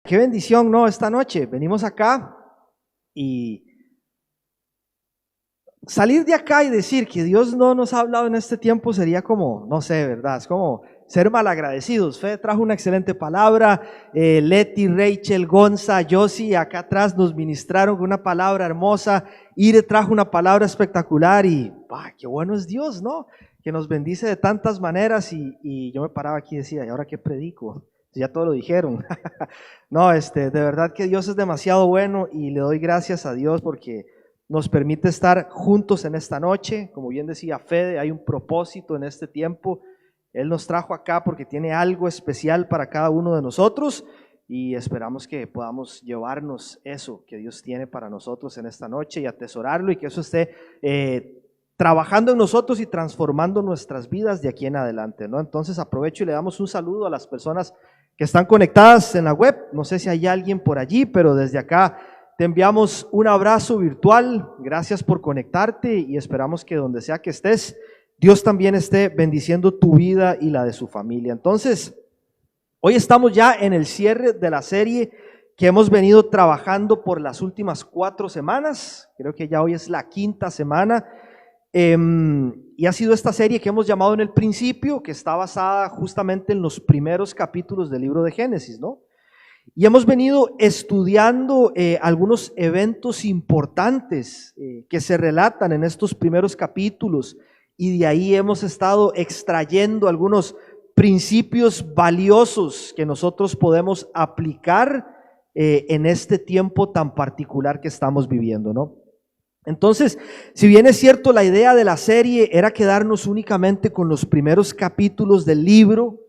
Qué bendición, ¿no? Esta noche venimos acá y salir de acá y decir que Dios no nos ha hablado en este tiempo sería como, no sé, ¿verdad? Es como ser malagradecidos. Fede trajo una excelente palabra, Leti, Rachel, Gonza, Josie, acá atrás nos ministraron con una palabra hermosa, Ire trajo una palabra espectacular y qué bueno es Dios, ¿no? Que nos bendice de tantas maneras y yo me paraba aquí y decía, ¿y ahora qué predico? Ya todo lo dijeron. No, de verdad que Dios es demasiado bueno y le doy gracias a Dios porque nos permite estar juntos en esta noche. Como bien decía Fede, hay un propósito en este tiempo. Él nos trajo acá porque tiene algo especial para cada uno de nosotros y esperamos que podamos llevarnos eso que Dios tiene para nosotros en esta noche y atesorarlo y que eso esté trabajando en nosotros y transformando nuestras vidas de aquí en adelante, ¿no? Entonces aprovecho y le damos un saludo a las personas que están conectadas en la web. No sé si hay alguien por allí, pero desde acá te enviamos un abrazo virtual. Gracias por conectarte y esperamos que donde sea que estés, Dios también esté bendiciendo tu vida y la de su familia. Entonces, hoy estamos ya en el cierre de la serie que hemos venido trabajando por las últimas 4 semanas. Creo que ya hoy es la 5ª semana. Y ha sido esta serie que hemos llamado En el Principio, que está basada justamente en los primeros capítulos del libro de Génesis, ¿no? Y hemos venido estudiando algunos eventos importantes que se relatan en estos primeros capítulos y de ahí hemos estado extrayendo algunos principios valiosos que nosotros podemos aplicar en este tiempo tan particular que estamos viviendo, ¿no? Entonces, si bien es cierto, la idea de la serie era quedarnos únicamente con los primeros capítulos del libro,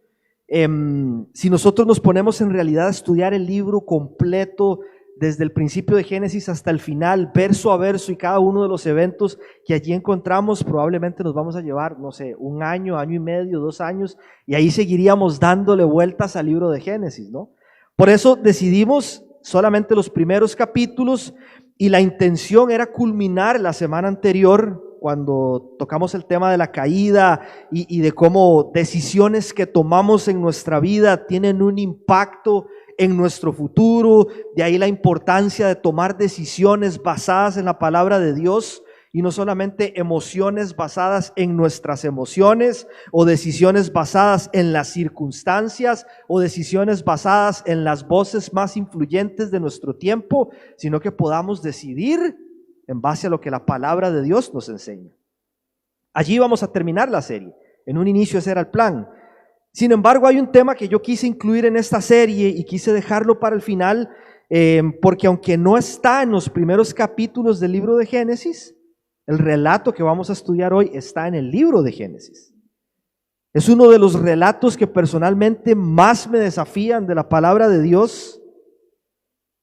si nosotros nos ponemos en realidad a estudiar el libro completo, desde el principio de Génesis hasta el final, verso a verso y cada uno de los eventos que allí encontramos, probablemente nos vamos a llevar, no sé, 1 año, año y medio, 2 años, y ahí seguiríamos dándole vueltas al libro de Génesis, ¿no? Por eso decidimos solamente los primeros capítulos. Y la intención era culminar la semana anterior cuando tocamos el tema de la caída y de cómo decisiones que tomamos en nuestra vida tienen un impacto en nuestro futuro. De ahí la importancia de tomar decisiones basadas en la palabra de Dios y no solamente emociones basadas en nuestras emociones o decisiones basadas en las circunstancias o decisiones basadas en las voces más influyentes de nuestro tiempo, sino que podamos decidir en base a lo que la palabra de Dios nos enseña. Allí vamos a terminar la serie. En un inicio ese era el plan. Sin embargo, hay un tema que yo quise incluir en esta serie y quise dejarlo para el final, porque aunque no está en los primeros capítulos del libro de Génesis, el relato que vamos a estudiar hoy está en el libro de Génesis. Es uno de los relatos que personalmente más me desafían de la palabra de Dios.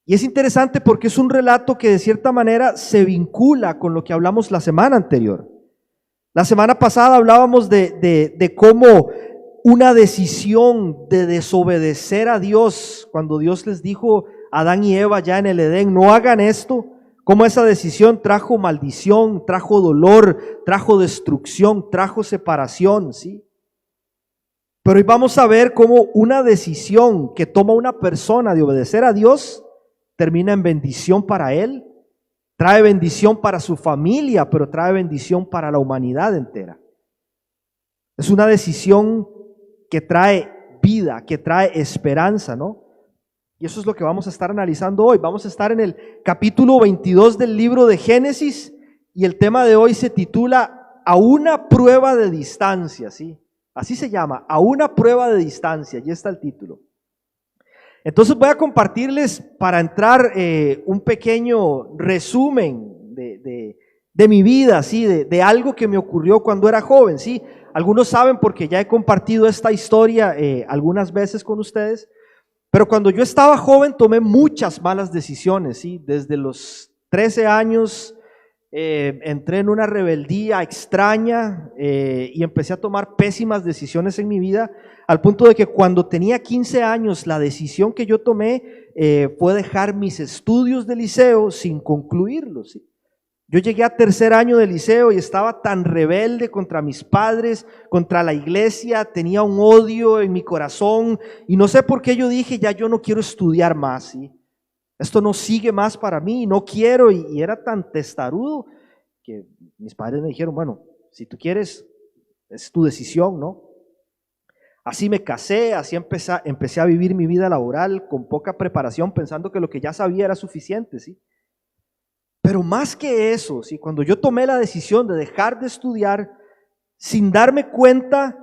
Y es interesante porque es un relato que de cierta manera se vincula con lo que hablamos la semana anterior. La semana pasada hablábamos de cómo una decisión de desobedecer a Dios, cuando Dios les dijo a Adán y Eva ya en el Edén, no hagan esto, cómo esa decisión trajo maldición, trajo dolor, trajo destrucción, trajo separación, ¿sí? Pero hoy vamos a ver cómo una decisión que toma una persona de obedecer a Dios termina en bendición para él, trae bendición para su familia, pero trae bendición para la humanidad entera. Es una decisión que trae vida, que trae esperanza, ¿no? Y eso es lo que vamos a estar analizando hoy. Vamos a estar en el capítulo 22 del libro de Génesis y el tema de hoy se titula A una prueba de distancia, ¿sí? Así se llama, A una prueba de distancia. Allí está el título. Entonces voy a compartirles para entrar un pequeño resumen de mi vida, ¿sí? De algo que me ocurrió cuando era joven, ¿sí? Algunos saben porque ya he compartido esta historia algunas veces con ustedes. Pero cuando yo estaba joven tomé muchas malas decisiones, ¿sí? Desde los 13 años entré en una rebeldía extraña y empecé a tomar pésimas decisiones en mi vida, al punto de que cuando tenía 15 años la decisión que yo tomé fue dejar mis estudios de liceo sin concluirlos, ¿sí? Yo llegué a tercer año de liceo y estaba tan rebelde contra mis padres, contra la iglesia, tenía un odio en mi corazón y no sé por qué yo dije, ya yo no quiero estudiar más, ¿sí? Esto no sigue más para mí, no quiero, y era tan testarudo que mis padres me dijeron, bueno, si tú quieres, es tu decisión, ¿no? Así me casé, así empecé a vivir mi vida laboral con poca preparación, pensando que lo que ya sabía era suficiente, ¿sí? Pero más que eso, ¿sí? Cuando yo tomé la decisión de dejar de estudiar, sin darme cuenta,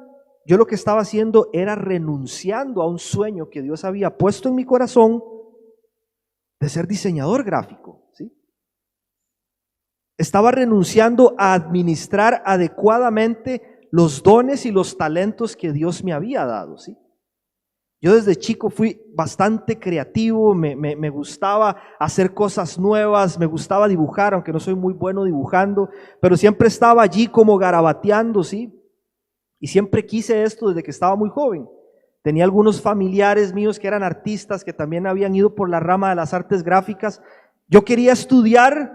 yo lo que estaba haciendo era renunciando a un sueño que Dios había puesto en mi corazón de ser diseñador gráfico, ¿sí? Estaba renunciando a administrar adecuadamente los dones y los talentos que Dios me había dado, ¿sí? Yo desde chico fui bastante creativo, me gustaba hacer cosas nuevas, me gustaba dibujar, aunque no soy muy bueno dibujando, pero siempre estaba allí como garabateando, ¿sí? Y siempre quise esto desde que estaba muy joven. Tenía algunos familiares míos que eran artistas, que también habían ido por la rama de las artes gráficas. Yo quería estudiar,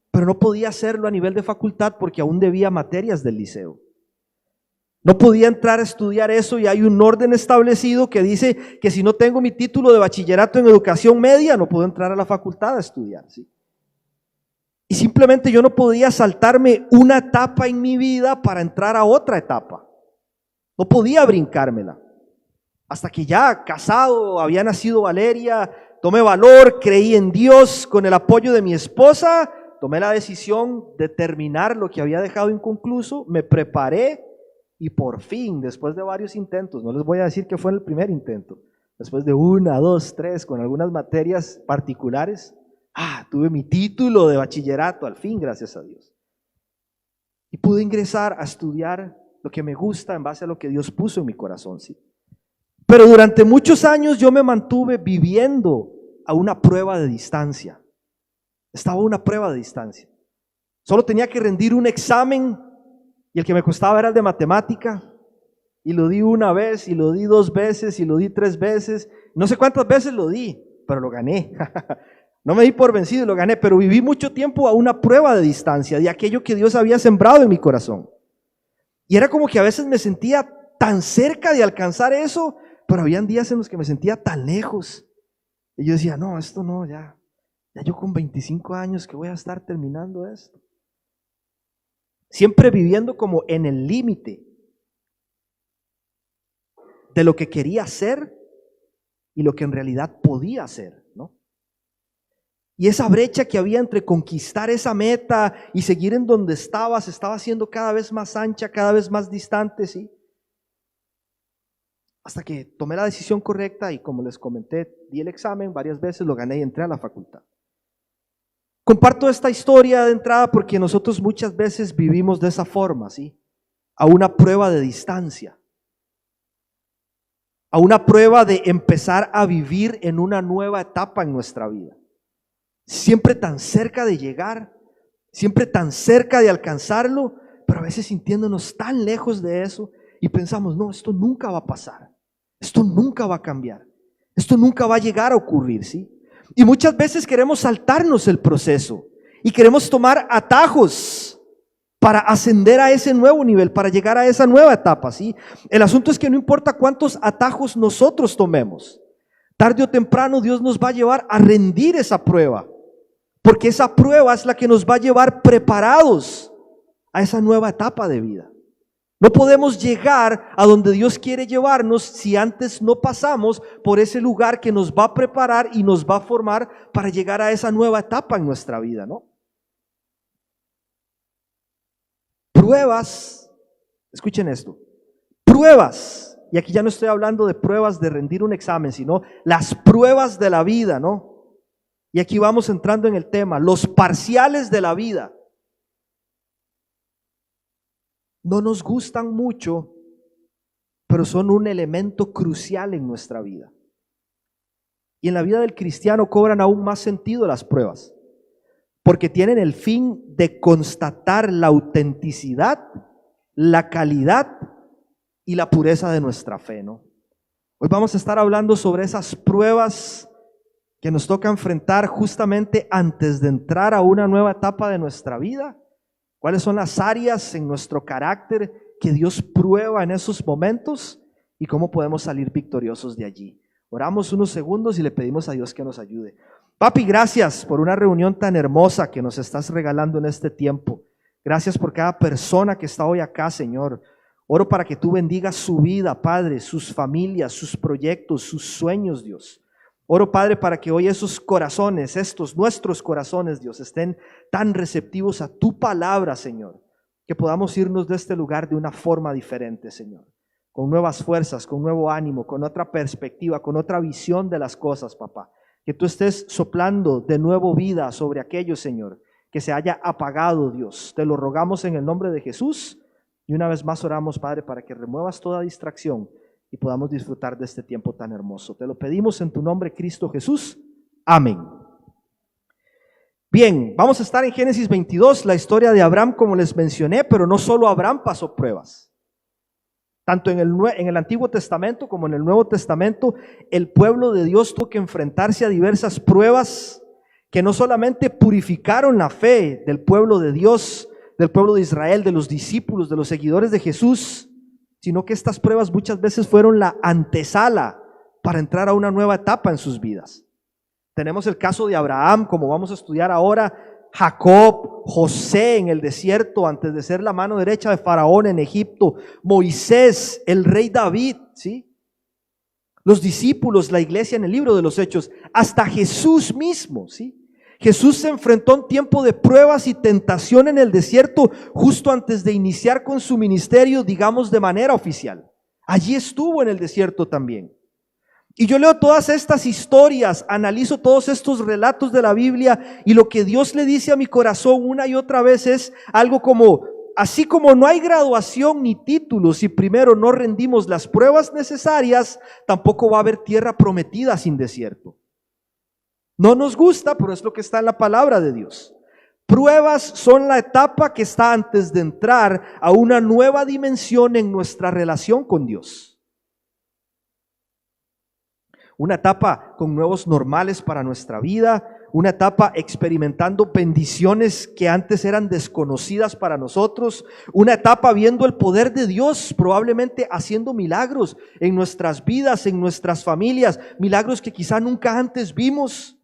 pero no podía hacerlo a nivel de facultad porque aún debía materias del liceo. No podía entrar a estudiar eso y hay un orden establecido que dice que si no tengo mi título de bachillerato en educación media, no puedo entrar a la facultad a estudiar, ¿sí? Y simplemente yo no podía saltarme una etapa en mi vida para entrar a otra etapa. No podía brincármela. Hasta que ya casado, había nacido Valeria, tomé valor, creí en Dios, con el apoyo de mi esposa, tomé la decisión de terminar lo que había dejado inconcluso, me preparé. Y por fin, después de varios intentos, no les voy a decir que fue el primer intento, después de 1, 2, 3, con algunas materias particulares, tuve mi título de bachillerato, al fin, gracias a Dios. Y pude ingresar a estudiar lo que me gusta en base a lo que Dios puso en mi corazón, ¿sí? Pero durante muchos años yo me mantuve viviendo a una prueba de distancia. Estaba a una prueba de distancia. Solo tenía que rendir un examen. Y el que me costaba era el de matemática, y lo di una vez, y lo di 2 veces, y lo di 3 veces, no sé cuántas veces lo di, pero lo gané. No me di por vencido y lo gané, pero viví mucho tiempo a una prueba de distancia de aquello que Dios había sembrado en mi corazón. Y era como que a veces me sentía tan cerca de alcanzar eso, pero habían días en los que me sentía tan lejos. Y yo decía, no, esto no, ya yo con 25 años que voy a estar terminando esto. Siempre viviendo como en el límite de lo que quería hacer y lo que en realidad podía hacer, ¿no? Y esa brecha que había entre conquistar esa meta y seguir en donde estaba, se estaba haciendo cada vez más ancha, cada vez más distante, ¿sí? Hasta que tomé la decisión correcta y, como les comenté, di el examen varias veces, lo gané y entré a la facultad. Comparto esta historia de entrada porque nosotros muchas veces vivimos de esa forma, ¿sí? A una prueba de distancia, a una prueba de empezar a vivir en una nueva etapa en nuestra vida. Siempre tan cerca de llegar, siempre tan cerca de alcanzarlo, pero a veces sintiéndonos tan lejos de eso y pensamos, no, esto nunca va a pasar, esto nunca va a cambiar, esto nunca va a llegar a ocurrir, ¿sí? Y muchas veces queremos saltarnos el proceso y queremos tomar atajos para ascender a ese nuevo nivel, para llegar a esa nueva etapa, ¿sí? El asunto es que no importa cuántos atajos nosotros tomemos, tarde o temprano Dios nos va a llevar a rendir esa prueba, porque esa prueba es la que nos va a llevar preparados a esa nueva etapa de vida. No podemos llegar a donde Dios quiere llevarnos si antes no pasamos por ese lugar que nos va a preparar y nos va a formar para llegar a esa nueva etapa en nuestra vida, ¿no? Pruebas, escuchen esto, pruebas, y aquí ya no estoy hablando de pruebas de rendir un examen, sino las pruebas de la vida, ¿no? Y aquí vamos entrando en el tema, los parciales de la vida. No nos gustan mucho, pero son un elemento crucial en nuestra vida. Y en la vida del cristiano cobran aún más sentido las pruebas, porque tienen el fin de constatar la autenticidad, la calidad y la pureza de nuestra fe, ¿no? Hoy vamos a estar hablando sobre esas pruebas que nos toca enfrentar justamente antes de entrar a una nueva etapa de nuestra vida? ¿Cuáles son las áreas en nuestro carácter que Dios prueba en esos momentos y cómo podemos salir victoriosos de allí? Oramos unos segundos y le pedimos a Dios que nos ayude. Papi, gracias por una reunión tan hermosa que nos estás regalando en este tiempo. Gracias por cada persona que está hoy acá, Señor. Oro para que tú bendigas su vida, Padre, sus familias, sus proyectos, sus sueños, Dios. Oro, Padre, para que hoy esos corazones, nuestros corazones, Dios, estén tan receptivos a tu palabra, Señor, que podamos irnos de este lugar de una forma diferente, Señor, con nuevas fuerzas, con nuevo ánimo, con otra perspectiva, con otra visión de las cosas, papá. Que tú estés soplando de nuevo vida sobre aquello, Señor, que se haya apagado, Dios. Te lo rogamos en el nombre de Jesús. Y una vez más oramos, Padre, para que remuevas toda distracción y podamos disfrutar de este tiempo tan hermoso. Te lo pedimos en tu nombre, Cristo Jesús. Amén. Bien, vamos a estar en Génesis 22, la historia de Abraham, como les mencioné, pero no solo Abraham pasó pruebas. Tanto en el Antiguo Testamento como en el Nuevo Testamento, el pueblo de Dios tuvo que enfrentarse a diversas pruebas que no solamente purificaron la fe del pueblo de Dios, del pueblo de Israel, de los discípulos, de los seguidores de Jesús, sino que estas pruebas muchas veces fueron la antesala para entrar a una nueva etapa en sus vidas. Tenemos el caso de Abraham, como vamos a estudiar ahora, Jacob, José en el desierto antes de ser la mano derecha de Faraón en Egipto, Moisés, el rey David, ¿sí? Los discípulos, la iglesia en el libro de los Hechos, hasta Jesús mismo, ¿sí? Jesús se enfrentó a un tiempo de pruebas y tentación en el desierto justo antes de iniciar con su ministerio, digamos, de manera oficial. Allí estuvo en el desierto también. Y yo leo todas estas historias, analizo todos estos relatos de la Biblia y lo que Dios le dice a mi corazón una y otra vez es algo como, así como no hay graduación ni títulos si primero no rendimos las pruebas necesarias, tampoco va a haber tierra prometida sin desierto. No nos gusta, pero es lo que está en la palabra de Dios. Pruebas son la etapa que está antes de entrar a una nueva dimensión en nuestra relación con Dios. Una etapa con nuevos normales para nuestra vida, una etapa experimentando bendiciones que antes eran desconocidas para nosotros, una etapa viendo el poder de Dios, probablemente haciendo milagros en nuestras vidas, en nuestras familias, milagros que quizá nunca antes vimos.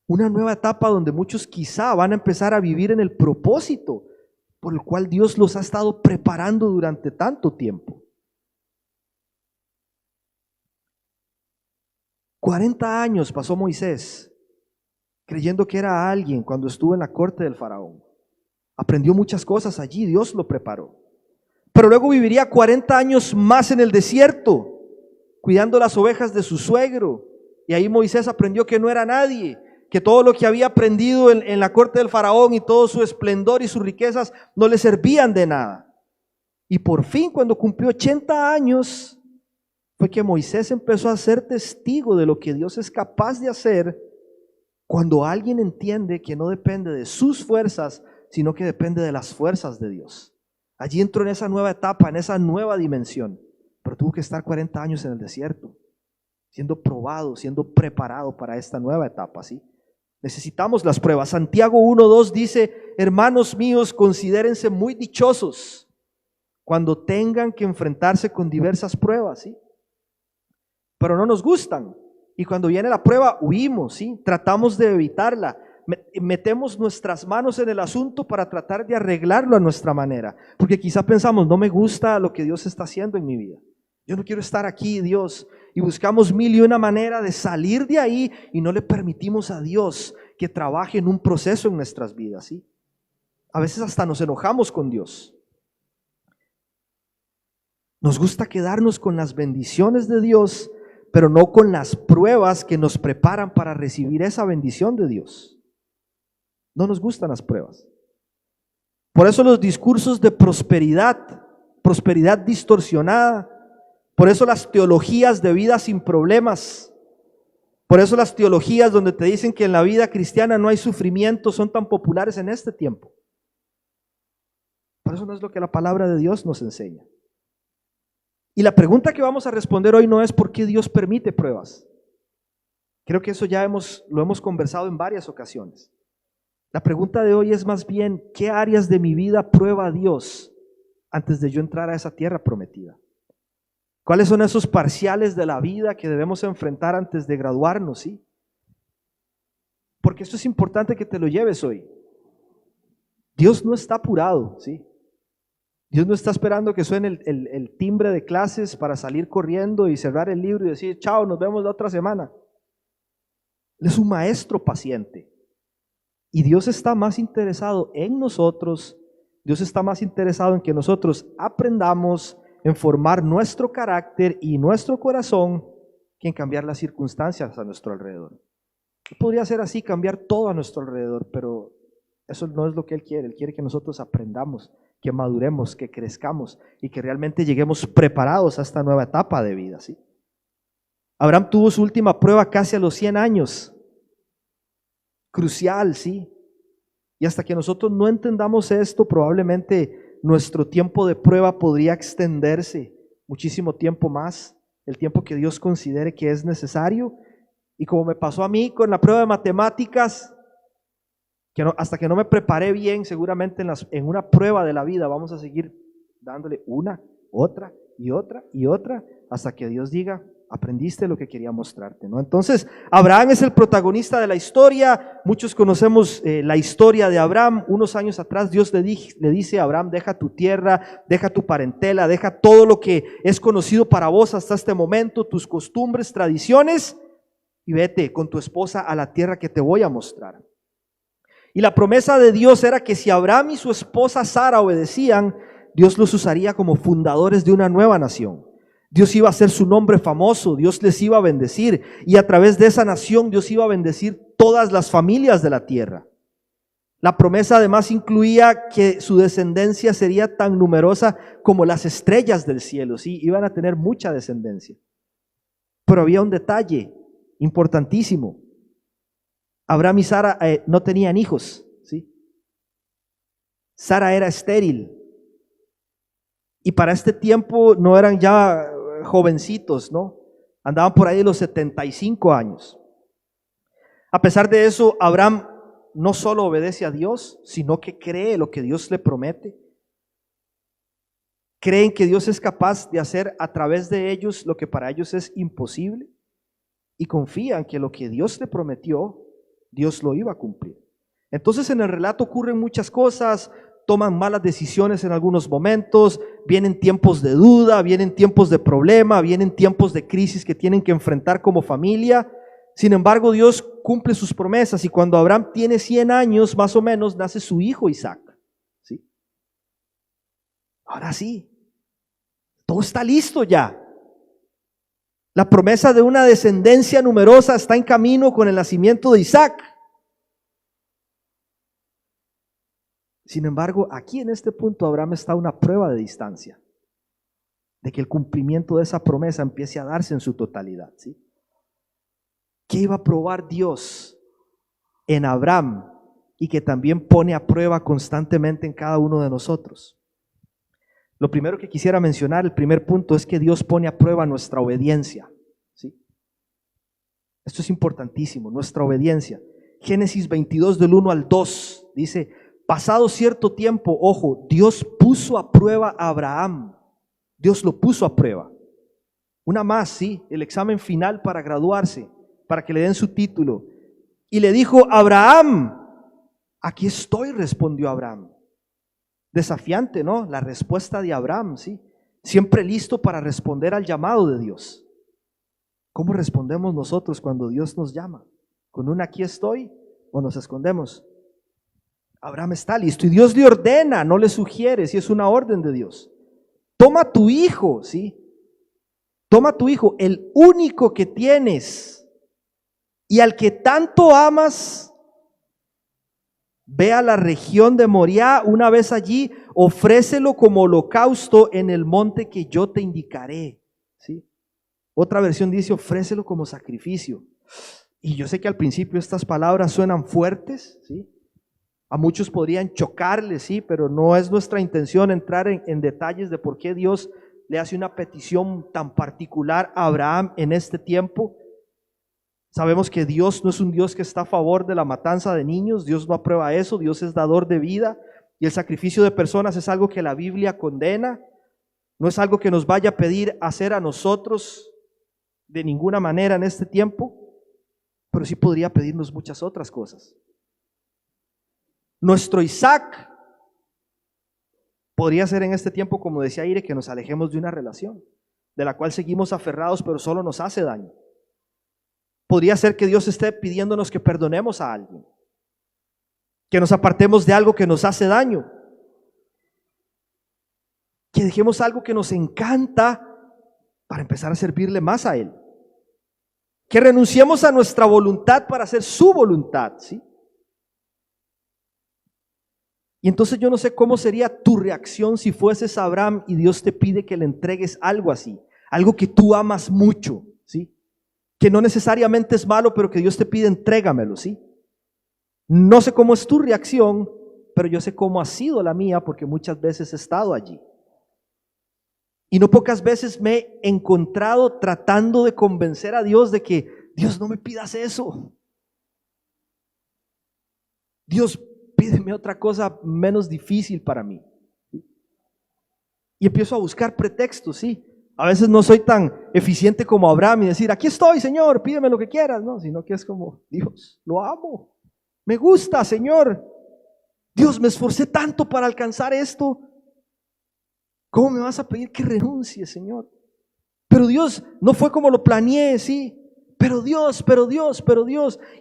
Una nueva etapa donde muchos quizá van a empezar a vivir en el propósito por el cual Dios los ha estado preparando durante tanto tiempo. 40 años pasó Moisés creyendo que era alguien cuando estuvo en la corte del faraón. Aprendió muchas cosas allí, Dios lo preparó. Pero luego viviría 40 años más en el desierto, cuidando las ovejas de su suegro. Y ahí Moisés aprendió que no era nadie, que todo lo que había aprendido en la corte del faraón y todo su esplendor y sus riquezas no le servían de nada. Y por fin, cuando cumplió 80 años, fue que Moisés empezó a ser testigo de lo que Dios es capaz de hacer cuando alguien entiende que no depende de sus fuerzas, sino que depende de las fuerzas de Dios. Allí entró en esa nueva etapa, en esa nueva dimensión, pero tuvo que estar 40 años en el desierto, siendo probado, siendo preparado para esta nueva etapa, ¿sí? Necesitamos las pruebas. Santiago 1:2 dice: hermanos míos, considérense muy dichosos cuando tengan que enfrentarse con diversas pruebas, ¿sí? Pero no nos gustan. Y cuando viene la prueba, huimos, ¿sí? Tratamos de evitarla. Metemos nuestras manos en el asunto para tratar de arreglarlo a nuestra manera. Porque quizá pensamos, no me gusta lo que Dios está haciendo en mi vida. Yo no quiero estar aquí, Dios. Y buscamos mil y una manera de salir de ahí y no le permitimos a Dios que trabaje en un proceso en nuestras vidas, ¿sí? A veces hasta nos enojamos con Dios. Nos gusta quedarnos con las bendiciones de Dios, pero no con las pruebas que nos preparan para recibir esa bendición de Dios. No nos gustan las pruebas. Por eso los discursos de prosperidad distorsionada, por eso las teologías de vida sin problemas, por eso las teologías donde te dicen que en la vida cristiana no hay sufrimiento son tan populares en este tiempo. Por eso no es lo que la palabra de Dios nos enseña. Y la pregunta que vamos a responder hoy no es por qué Dios permite pruebas. Creo que eso ya lo hemos conversado en varias ocasiones. La pregunta de hoy es más bien, ¿qué áreas de mi vida prueba Dios antes de yo entrar a esa tierra prometida? ¿Cuáles son esos parciales de la vida que debemos enfrentar antes de graduarnos? ¿Sí? Porque esto es importante que te lo lleves hoy. Dios no está apurado, ¿sí? Dios no está esperando que suene el timbre de clases para salir corriendo y cerrar el libro y decir, chao, nos vemos la otra semana. Él es un maestro paciente. Y Dios está más interesado en nosotros, Dios está más interesado en que nosotros aprendamos en formar nuestro carácter y nuestro corazón que en cambiar las circunstancias a nuestro alrededor. Podría ser así, cambiar todo a nuestro alrededor, pero eso no es lo que Él quiere que nosotros aprendamos, que maduremos, que crezcamos y que realmente lleguemos preparados a esta nueva etapa de vida, ¿sí? Abraham tuvo su última prueba casi a los 100 años, crucial, ¿sí? Y hasta que nosotros no entendamos esto, probablemente nuestro tiempo de prueba podría extenderse muchísimo tiempo más, el tiempo que Dios considere que es necesario. Y como me pasó a mí con la prueba de matemáticas, hasta que no me preparé bien, seguramente en una prueba de la vida vamos a seguir dándole una, otra y otra y otra, hasta que Dios diga, aprendiste lo que quería mostrarte, ¿no? Entonces, Abraham es el protagonista de la historia. Muchos conocemos la historia de Abraham. Unos años atrás Dios le dice a Abraham, deja tu tierra, deja tu parentela, deja todo lo que es conocido para vos hasta este momento, tus costumbres, tradiciones, y vete con tu esposa a la tierra que te voy a mostrar. Y la promesa de Dios era que si Abraham y su esposa Sara obedecían, Dios los usaría como fundadores de una nueva nación. Dios iba a hacer su nombre famoso, Dios les iba a bendecir, y a través de esa nación Dios iba a bendecir todas las familias de la tierra. La promesa además incluía que su descendencia sería tan numerosa como las estrellas del cielo, ¿sí? Iban a tener mucha descendencia. Pero había un detalle importantísimo. Abraham y Sara no tenían hijos, ¿sí? Sara era estéril. Y para este tiempo no eran ya jovencitos, ¿no? Andaban por ahí de los 75 años. A pesar de eso, Abraham no solo obedece a Dios, sino que cree lo que Dios le promete. Creen que Dios es capaz de hacer a través de ellos lo que para ellos es imposible. Y confían que lo que Dios le prometió, Dios lo iba a cumplir. Entonces en el relato ocurren muchas cosas. Toman malas decisiones en algunos momentos, vienen tiempos de duda, vienen tiempos de problema, vienen tiempos de crisis que tienen que enfrentar como familia. Sin embargo, Dios cumple sus promesas y cuando Abraham tiene 100 años, más o menos, nace su hijo Isaac, ¿sí? Ahora sí, todo está listo ya. La promesa de una descendencia numerosa está en camino con el nacimiento de Isaac. Sin embargo, aquí en este punto Abraham está a una prueba de distancia, de que el cumplimiento de esa promesa empiece a darse en su totalidad, ¿sí? ¿Qué iba a probar Dios en Abraham y que también pone a prueba constantemente en cada uno de nosotros? Lo primero que quisiera mencionar, el primer punto, es que Dios pone a prueba nuestra obediencia, ¿sí? Esto es importantísimo, nuestra obediencia. Génesis 22 del 1 al 2 dice: pasado cierto tiempo, ojo, Dios puso a prueba a Abraham. Dios lo puso a prueba. Una más, ¿sí? El examen final para graduarse, para que le den su título. Y le dijo: Abraham, aquí estoy, respondió Abraham. Desafiante, ¿no? La respuesta de Abraham, ¿sí? Siempre listo para responder al llamado de Dios. ¿Cómo respondemos nosotros cuando Dios nos llama? ¿Con un aquí estoy o nos escondemos? Abraham está listo y Dios le ordena, no le sugiere, si es una orden de Dios. Toma tu hijo, ¿sí? Toma tu hijo, el único que tienes y al que tanto amas. Ve a la región de Moriah, una vez allí, ofrécelo como holocausto en el monte que yo te indicaré, ¿sí? Otra versión dice: ofrécelo como sacrificio. Y yo sé que al principio estas palabras suenan fuertes, ¿sí? A muchos podrían chocarles, sí, pero no es nuestra intención entrar en detalles de por qué Dios le hace una petición tan particular a Abraham en este tiempo. Sabemos que Dios no es un Dios que está a favor de la matanza de niños. Dios no aprueba eso. Dios es dador de vida. Y el sacrificio de personas es algo que la Biblia condena. No es algo que nos vaya a pedir hacer a nosotros de ninguna manera en este tiempo. Pero sí podría pedirnos muchas otras cosas. Nuestro Isaac podría ser en este tiempo, como decía Ire, que nos alejemos de una relación de la cual seguimos aferrados, pero solo nos hace daño. Podría ser que Dios esté pidiéndonos que perdonemos a alguien, que nos apartemos de algo que nos hace daño, que dejemos algo que nos encanta para empezar a servirle más a Él, que renunciemos a nuestra voluntad para hacer su voluntad, ¿sí? Y entonces yo no sé cómo sería tu reacción si fueses Abraham y Dios te pide que le entregues algo así, algo que tú amas mucho, ¿sí? Que no necesariamente es malo, pero que Dios te pide entrégamelo, ¿sí? No sé cómo es tu reacción, pero yo sé cómo ha sido la mía, porque muchas veces he estado allí. Y no pocas veces me he encontrado tratando de convencer a Dios de que Dios, no me pidas eso. Dios, pídeme otra cosa menos difícil para mí. Y empiezo a buscar pretextos, sí. A veces no soy tan eficiente como Abraham y decir, aquí estoy, Señor, pídeme lo que quieras. No, sino que es como, Dios, lo amo. Me gusta, Señor. Dios, me esforcé tanto para alcanzar esto. ¿Cómo me vas a pedir que renuncie, Señor? Pero Dios, no fue como lo planeé, sí. Pero Dios.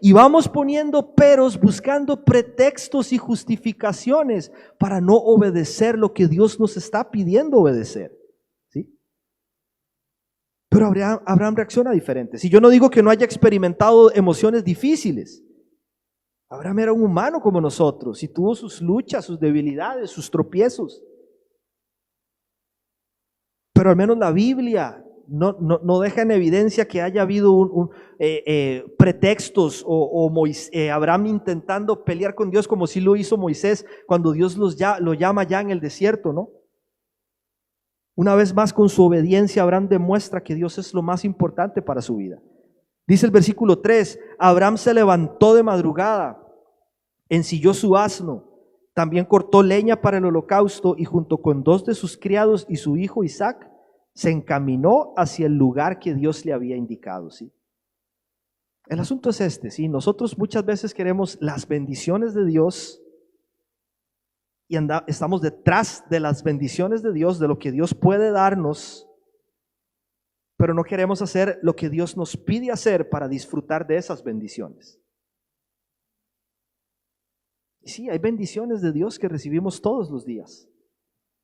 Y vamos poniendo peros, buscando pretextos y justificaciones para no obedecer lo que Dios nos está pidiendo obedecer. Pero Abraham reacciona diferente. Si yo no digo que no haya experimentado emociones difíciles, Abraham era un humano como nosotros y tuvo sus luchas, sus debilidades, sus tropiezos. Pero al menos la Biblia no deja en evidencia que haya habido pretextos o Abraham intentando pelear con Dios como si lo hizo Moisés cuando Dios lo llama ya en el desierto, ¿no? Una vez más, con su obediencia, Abraham demuestra que Dios es lo más importante para su vida. Dice el versículo 3, Abraham se levantó de madrugada, ensilló su asno, también cortó leña para el holocausto y junto con 2 de sus criados y su hijo Isaac, se encaminó hacia el lugar que Dios le había indicado, ¿sí? El asunto es este, ¿sí? Nosotros muchas veces queremos las bendiciones de Dios y estamos detrás de las bendiciones de Dios, de lo que Dios puede darnos, pero no queremos hacer lo que Dios nos pide hacer para disfrutar de esas bendiciones. Y sí, hay bendiciones de Dios que recibimos todos los días,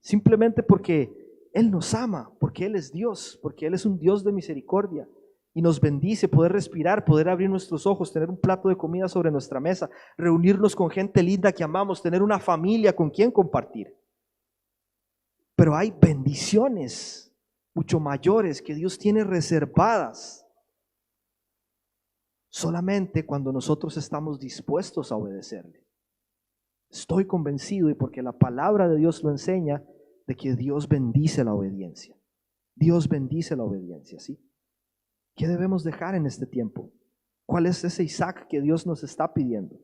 simplemente porque Él nos ama, porque Él es Dios, porque Él es un Dios de misericordia. Y nos bendice poder respirar, poder abrir nuestros ojos, tener un plato de comida sobre nuestra mesa, reunirnos con gente linda que amamos, tener una familia con quien compartir. Pero hay bendiciones mucho mayores que Dios tiene reservadas solamente cuando nosotros estamos dispuestos a obedecerle. Estoy convencido, y porque la palabra de Dios lo enseña, de que Dios bendice la obediencia. Dios bendice la obediencia, ¿sí? ¿Qué debemos dejar en este tiempo? ¿Cuál es ese Isaac que Dios nos está pidiendo?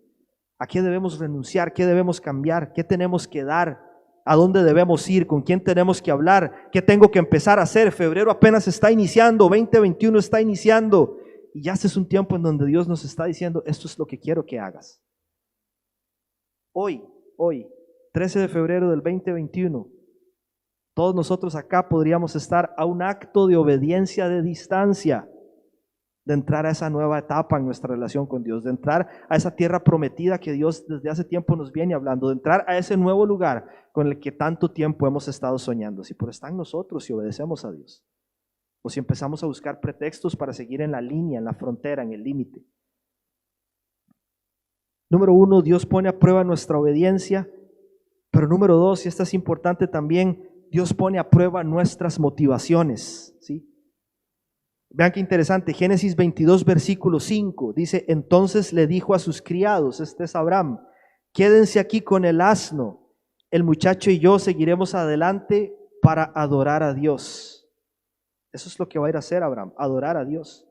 ¿A qué debemos renunciar? ¿Qué debemos cambiar? ¿Qué tenemos que dar? ¿A dónde debemos ir? ¿Con quién tenemos que hablar? ¿Qué tengo que empezar a hacer? Febrero apenas está iniciando, 2021 está iniciando, y ya este es un tiempo en donde Dios nos está diciendo, esto es lo que quiero que hagas. Hoy, 13 de febrero del 2021, todos nosotros acá podríamos estar a un acto de obediencia de distancia, de entrar a esa nueva etapa en nuestra relación con Dios, de entrar a esa tierra prometida que Dios desde hace tiempo nos viene hablando, de entrar a ese nuevo lugar con el que tanto tiempo hemos estado soñando. Si por está en nosotros, si obedecemos a Dios, o si empezamos a buscar pretextos para seguir en la línea, en la frontera, en el límite. Número 1, Dios pone a prueba nuestra obediencia, pero número 2, y esta es importante también, Dios pone a prueba nuestras motivaciones, ¿sí? Vean qué interesante, Génesis 22, versículo 5, dice, entonces le dijo a sus criados, este es Abraham, quédense aquí con el asno, el muchacho y yo seguiremos adelante para adorar a Dios. Eso es lo que va a ir a hacer Abraham, adorar a Dios.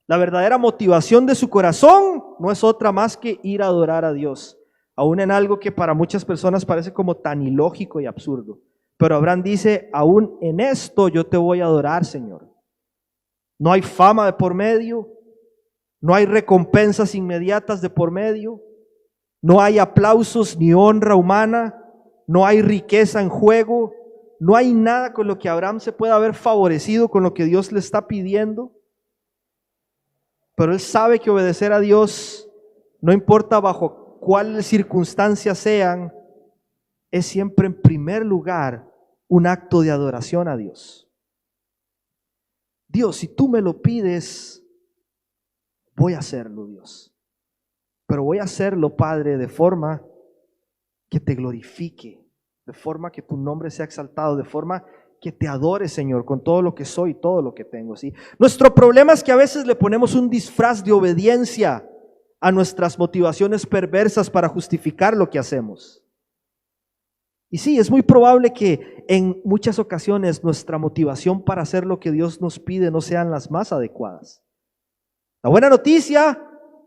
La verdadera motivación de su corazón no es otra más que ir a adorar a Dios, aún en algo que para muchas personas parece como tan ilógico y absurdo. Pero Abraham dice, aún en esto yo te voy a adorar, Señor. No hay fama de por medio, no hay recompensas inmediatas de por medio, no hay aplausos ni honra humana, no hay riqueza en juego, no hay nada con lo que Abraham se pueda haber favorecido con lo que Dios le está pidiendo. Pero él sabe que obedecer a Dios, no importa bajo cuáles circunstancias sean, es siempre en primer lugar un acto de adoración a Dios. Dios, si tú me lo pides, voy a hacerlo, Dios. Pero voy a hacerlo, Padre, de forma que te glorifique, de forma que tu nombre sea exaltado, de forma que te adore, Señor, con todo lo que soy y todo lo que tengo, ¿sí? Nuestro problema es que a veces le ponemos un disfraz de obediencia a nuestras motivaciones perversas para justificar lo que hacemos. Y sí, es muy probable que en muchas ocasiones nuestra motivación para hacer lo que Dios nos pide no sean las más adecuadas. La buena noticia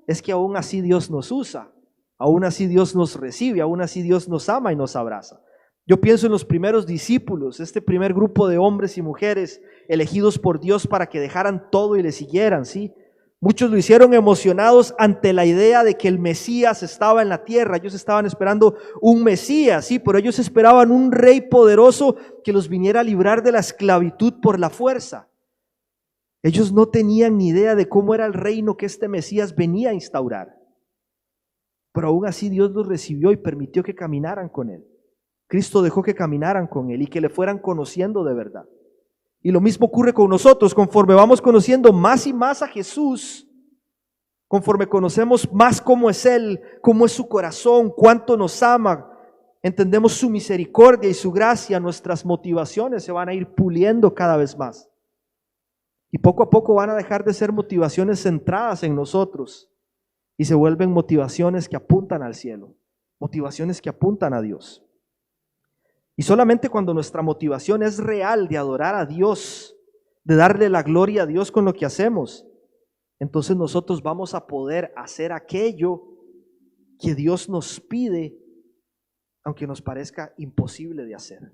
es que aún así Dios nos usa, aún así Dios nos recibe, aún así Dios nos ama y nos abraza. Yo pienso en los primeros discípulos, este primer grupo de hombres y mujeres elegidos por Dios para que dejaran todo y le siguieran, ¿sí? Muchos lo hicieron emocionados ante la idea de que el Mesías estaba en la tierra. Ellos estaban esperando un Mesías, ¿sí? Pero ellos esperaban un rey poderoso que los viniera a librar de la esclavitud por la fuerza. Ellos no tenían ni idea de cómo era el reino que este Mesías venía a instaurar. Pero aún así Dios los recibió y permitió que caminaran con Él. Cristo dejó que caminaran con Él y que le fueran conociendo de verdad. Y lo mismo ocurre con nosotros, conforme vamos conociendo más y más a Jesús, conforme conocemos más cómo es Él, cómo es su corazón, cuánto nos ama, entendemos su misericordia y su gracia, nuestras motivaciones se van a ir puliendo cada vez más. Y poco a poco van a dejar de ser motivaciones centradas en nosotros y se vuelven motivaciones que apuntan al cielo, motivaciones que apuntan a Dios. Y solamente cuando nuestra motivación es real de adorar a Dios, de darle la gloria a Dios con lo que hacemos, entonces nosotros vamos a poder hacer aquello que Dios nos pide, aunque nos parezca imposible de hacer.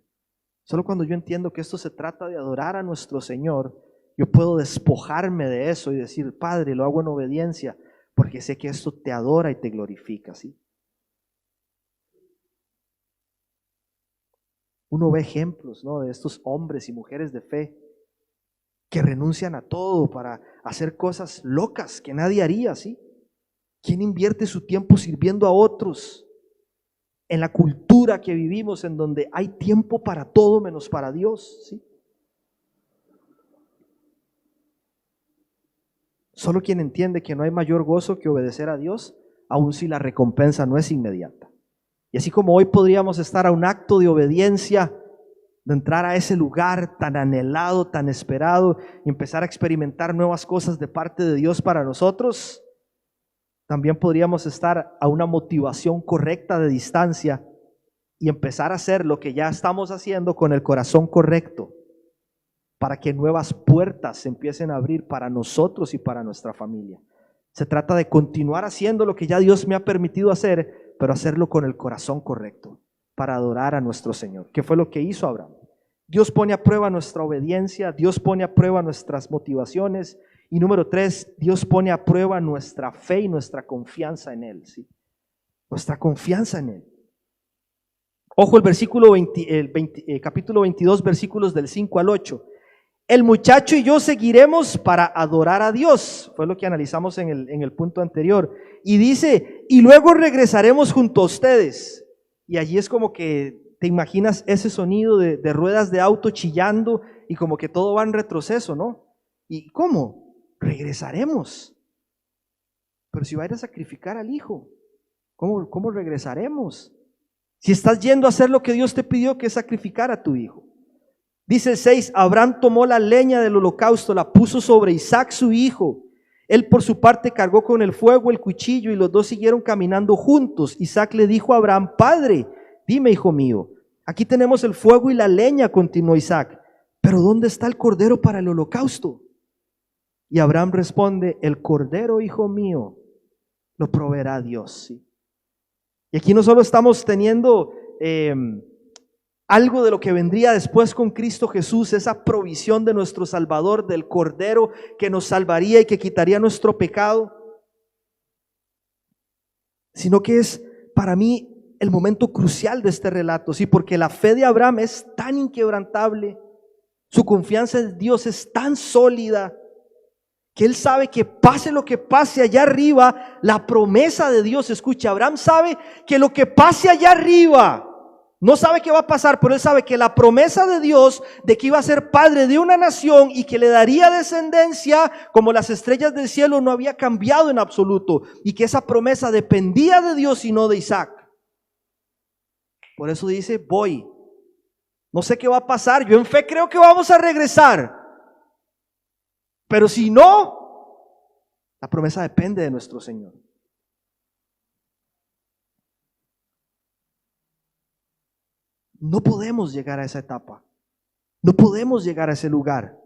Solo cuando yo entiendo que esto se trata de adorar a nuestro Señor, yo puedo despojarme de eso y decir, Padre, lo hago en obediencia, porque sé que esto te adora y te glorifica, ¿sí? Uno ve ejemplos, ¿no?, de estos hombres y mujeres de fe que renuncian a todo para hacer cosas locas que nadie haría, ¿sí? ¿Quién invierte su tiempo sirviendo a otros? En la cultura que vivimos, en donde hay tiempo para todo menos para Dios, ¿sí? Solo quien entiende que no hay mayor gozo que obedecer a Dios, aun si la recompensa no es inmediata. Y así como hoy podríamos estar a un acto de obediencia, de entrar a ese lugar tan anhelado, tan esperado, y empezar a experimentar nuevas cosas de parte de Dios para nosotros, también podríamos estar a una motivación correcta de distancia y empezar a hacer lo que ya estamos haciendo con el corazón correcto, para que nuevas puertas se empiecen a abrir para nosotros y para nuestra familia. Se trata de continuar haciendo lo que ya Dios me ha permitido hacer, pero hacerlo con el corazón correcto, para adorar a nuestro Señor, que fue lo que hizo Abraham. Dios pone a prueba nuestra obediencia, Dios pone a prueba nuestras motivaciones, y número 3, Dios pone a prueba nuestra fe y nuestra confianza en Él, ¿sí? Nuestra confianza en Él. Ojo el versículo capítulo 22, versículos del 5 al 8. El muchacho y yo seguiremos para adorar a Dios. Fue lo que analizamos en el punto anterior. Y dice, y luego regresaremos junto a ustedes. Y allí es como que te imaginas ese sonido de ruedas de auto chillando y como que todo va en retroceso, ¿no? ¿Y cómo? Regresaremos. Pero si va a ir a sacrificar al hijo, ¿cómo regresaremos? Si estás yendo a hacer lo que Dios te pidió, que es sacrificar a tu hijo. Dice el 6, Abraham tomó la leña del holocausto, la puso sobre Isaac su hijo. Él por su parte cargó con el fuego el cuchillo y los dos siguieron caminando juntos. Isaac le dijo a Abraham, Padre, dime, hijo mío, aquí tenemos el fuego y la leña, continuó Isaac, pero ¿dónde está el cordero para el holocausto? Y Abraham responde, el cordero, hijo mío, lo proveerá Dios. ¿Sí? Y aquí no solo estamos teniendo algo de lo que vendría después con Cristo Jesús, esa provisión de nuestro Salvador, del cordero que nos salvaría y que quitaría nuestro pecado, sino que es para mí el momento crucial de este relato, ¿sí? Porque la fe de Abraham es tan inquebrantable, su confianza en Dios es tan sólida, que él sabe que pase lo que pase allá arriba, la promesa de Dios, escucha, Abraham sabe que lo que pase allá arriba, no sabe qué va a pasar, pero él sabe que la promesa de Dios de que iba a ser padre de una nación y que le daría descendencia como las estrellas del cielo no había cambiado en absoluto, y que esa promesa dependía de Dios y no de Isaac. Por eso dice, voy, no sé qué va a pasar, yo en fe creo que vamos a regresar, pero si no, la promesa depende de nuestro Señor. No podemos llegar a esa etapa, no podemos llegar a ese lugar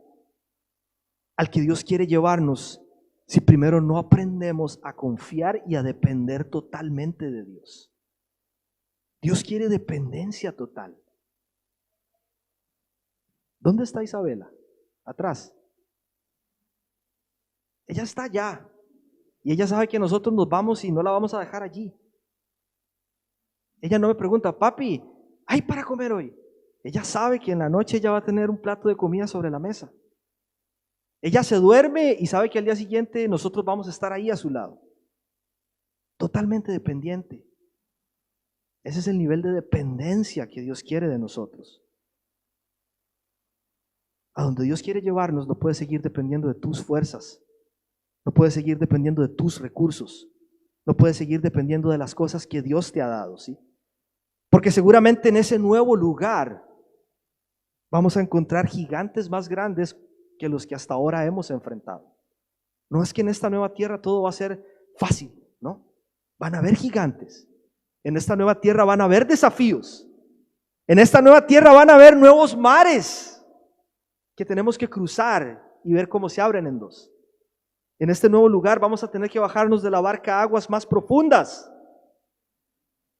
al que Dios quiere llevarnos si primero no aprendemos a confiar y a depender totalmente de Dios. Dios quiere dependencia total. ¿Dónde está Isabela? Atrás. Ella está allá y ella sabe que nosotros nos vamos y no la vamos a dejar allí. Ella no me pregunta, papi, ¿hay para comer hoy? Ella sabe que en la noche ella va a tener un plato de comida sobre la mesa. Ella se duerme y sabe que al día siguiente nosotros vamos a estar ahí a su lado. Totalmente dependiente. Ese es el nivel de dependencia que Dios quiere de nosotros. A donde Dios quiere llevarnos no puedes seguir dependiendo de tus fuerzas. No puedes seguir dependiendo de tus recursos. No puedes seguir dependiendo de las cosas que Dios te ha dado, ¿sí? Porque seguramente en ese nuevo lugar vamos a encontrar gigantes más grandes que los que hasta ahora hemos enfrentado. No es que en esta nueva tierra todo va a ser fácil, ¿no? Van a haber gigantes. En esta nueva tierra van a haber desafíos. En esta nueva tierra van a haber nuevos mares que tenemos que cruzar y ver cómo se abren en dos. En este nuevo lugar vamos a tener que bajarnos de la barca a aguas más profundas.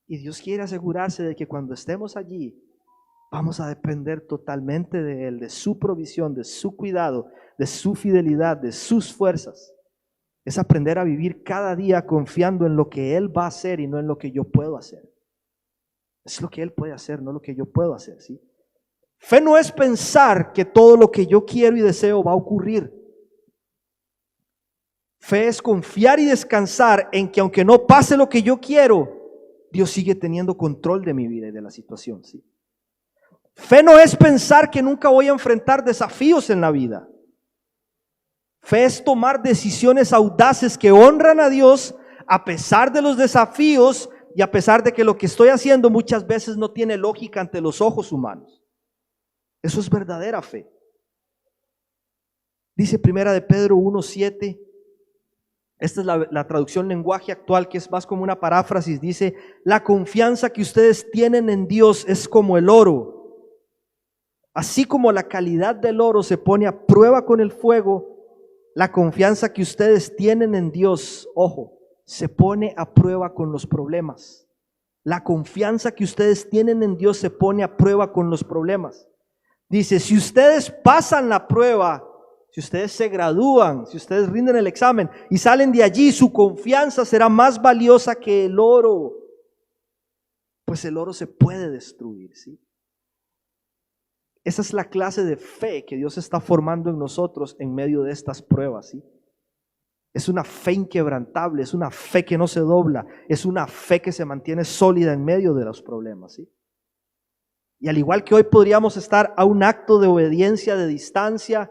Y Dios quiere asegurarse de que cuando estemos allí, vamos a depender totalmente de Él, de su provisión, de su cuidado, de su fidelidad, de sus fuerzas. Es aprender a vivir cada día confiando en lo que Él va a hacer y no en lo que yo puedo hacer. Es lo que Él puede hacer, no lo que yo puedo hacer, ¿sí? Fe no es pensar que todo lo que yo quiero y deseo va a ocurrir. Fe es confiar y descansar en que aunque no pase lo que yo quiero, Dios sigue teniendo control de mi vida y de la situación, ¿sí? Fe no es pensar que nunca voy a enfrentar desafíos en la vida. Fe es tomar decisiones audaces que honran a Dios a pesar de los desafíos y a pesar de que lo que estoy haciendo muchas veces no tiene lógica ante los ojos humanos. Eso es verdadera fe. Dice Primera de Pedro 1:7. Esta es la traducción lenguaje actual, que es más como una paráfrasis. Dice, la confianza que ustedes tienen en Dios es como el oro. Así como la calidad del oro se pone a prueba con el fuego, la confianza que ustedes tienen en Dios, ojo, se pone a prueba con los problemas. La confianza que ustedes tienen en Dios se pone a prueba con los problemas. Dice, si ustedes pasan la prueba, si ustedes se gradúan, si ustedes rinden el examen y salen de allí, su confianza será más valiosa que el oro. Pues el oro se puede destruir, ¿sí? Esa es la clase de fe que Dios está formando en nosotros en medio de estas pruebas, ¿sí? Es una fe inquebrantable, es una fe que no se dobla, es una fe que se mantiene sólida en medio de los problemas, ¿sí? Y al igual que hoy podríamos estar a un acto de obediencia de distancia,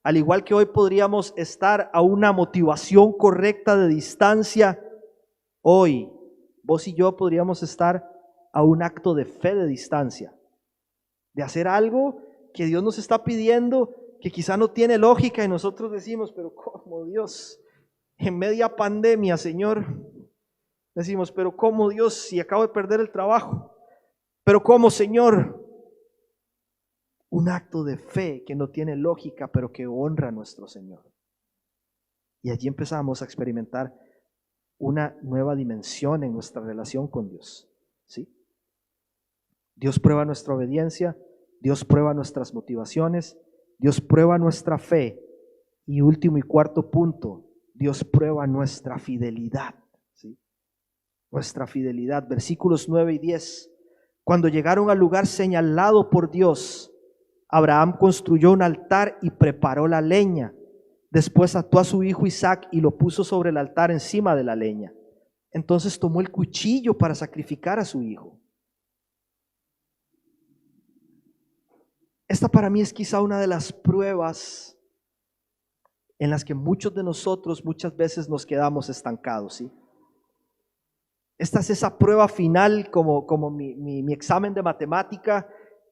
al igual que hoy podríamos estar a una motivación correcta de distancia, hoy vos y yo podríamos estar a un acto de fe de distancia, de hacer algo que Dios nos está pidiendo, que quizá no tiene lógica y nosotros decimos, pero ¿cómo Dios? En media pandemia, Señor, decimos, pero ¿cómo Dios si acabo de perder el trabajo? Pero ¿cómo, Señor? Un acto de fe que no tiene lógica, pero que honra a nuestro Señor. Y allí empezamos a experimentar una nueva dimensión en nuestra relación con Dios, ¿sí? Dios prueba nuestra obediencia, Dios prueba nuestras motivaciones, Dios prueba nuestra fe y último y cuarto punto, Dios prueba nuestra fidelidad, ¿sí? Nuestra fidelidad. Versículos 9 y 10. Cuando llegaron al lugar señalado por Dios, Abraham construyó un altar y preparó la leña. Después ató a su hijo Isaac y lo puso sobre el altar encima de la leña. Entonces tomó el cuchillo para sacrificar a su hijo. Esta para mí es quizá una de las pruebas en las que muchos de nosotros muchas veces nos quedamos estancados, ¿sí? Esta es esa prueba final como mi examen de matemática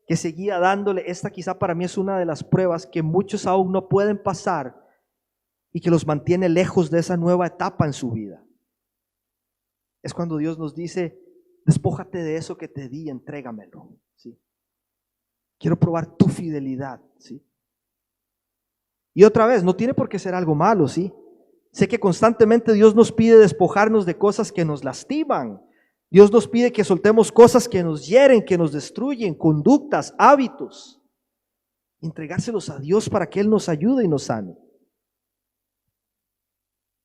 que seguía dándole. Esta quizá para mí es una de las pruebas que muchos aún no pueden pasar y que los mantiene lejos de esa nueva etapa en su vida. Es cuando Dios nos dice, despójate de eso que te di, entrégamelo, ¿sí? Quiero probar tu fidelidad, ¿sí? Y otra vez, no tiene por qué ser algo malo, ¿sí? Sé que constantemente Dios nos pide despojarnos de cosas que nos lastiman. Dios nos pide que soltemos cosas que nos hieren, que nos destruyen, conductas, hábitos. Entregárselos a Dios para que Él nos ayude y nos sane.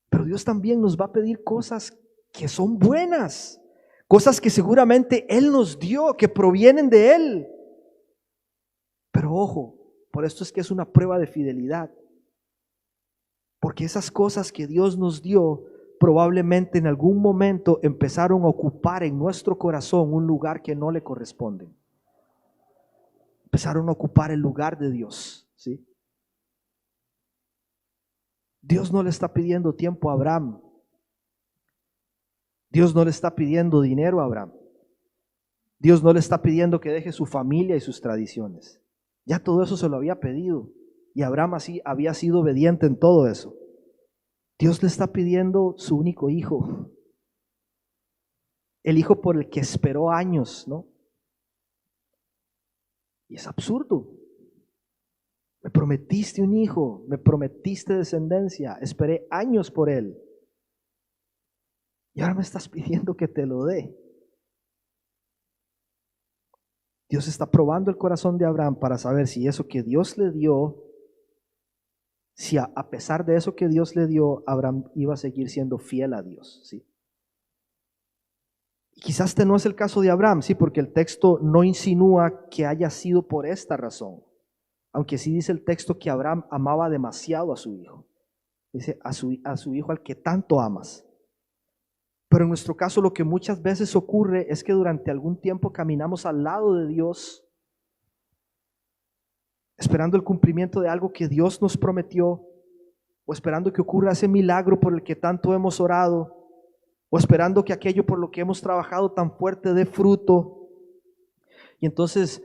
Pero Dios también nos va a pedir cosas que son buenas, cosas que seguramente Él nos dio, que provienen de Él. Pero ojo, por esto es que es una prueba de fidelidad. Porque esas cosas que Dios nos dio probablemente en algún momento empezaron a ocupar en nuestro corazón un lugar que no le corresponde. Empezaron a ocupar el lugar de Dios, ¿sí? Dios no le está pidiendo tiempo a Abraham. Dios no le está pidiendo dinero a Abraham. Dios no le está pidiendo que deje su familia y sus tradiciones. Ya todo eso se lo había pedido y Abraham así había sido obediente en todo eso. Dios le está pidiendo su único hijo, el hijo por el que esperó años, ¿no? Y es absurdo. Me prometiste un hijo, me prometiste descendencia, esperé años por él. Y ahora me estás pidiendo que te lo dé. Dios está probando el corazón de Abraham para saber si eso que Dios le dio, si a pesar de eso que Dios le dio, Abraham iba a seguir siendo fiel a Dios, ¿sí? Y quizás este no es el caso de Abraham, sí, porque el texto no insinúa que haya sido por esta razón. Aunque sí dice el texto que Abraham amaba demasiado a su hijo. Dice a su hijo al que tanto amas. Pero en nuestro caso lo que muchas veces ocurre es que durante algún tiempo caminamos al lado de Dios, esperando el cumplimiento de algo que Dios nos prometió, o esperando que ocurra ese milagro por el que tanto hemos orado, o esperando que aquello por lo que hemos trabajado tan fuerte dé fruto. Y entonces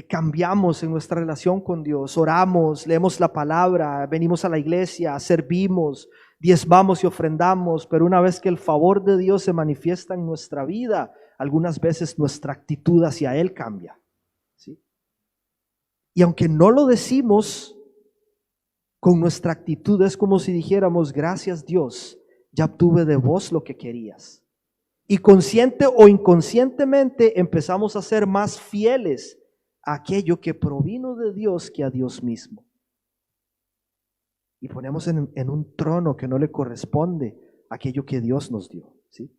cambiamos en nuestra relación con Dios, oramos, leemos la palabra, venimos a la iglesia, servimos, diezmamos y ofrendamos, pero una vez que el favor de Dios se manifiesta en nuestra vida, algunas veces nuestra actitud hacia Él cambia, ¿sí? Y aunque no lo decimos, con nuestra actitud es como si dijéramos, gracias Dios, ya obtuve de vos lo que querías. Y consciente o inconscientemente empezamos a ser más fieles a aquello que provino de Dios que a Dios mismo. Y ponemos en un trono que no le corresponde aquello que Dios nos dio, ¿sí?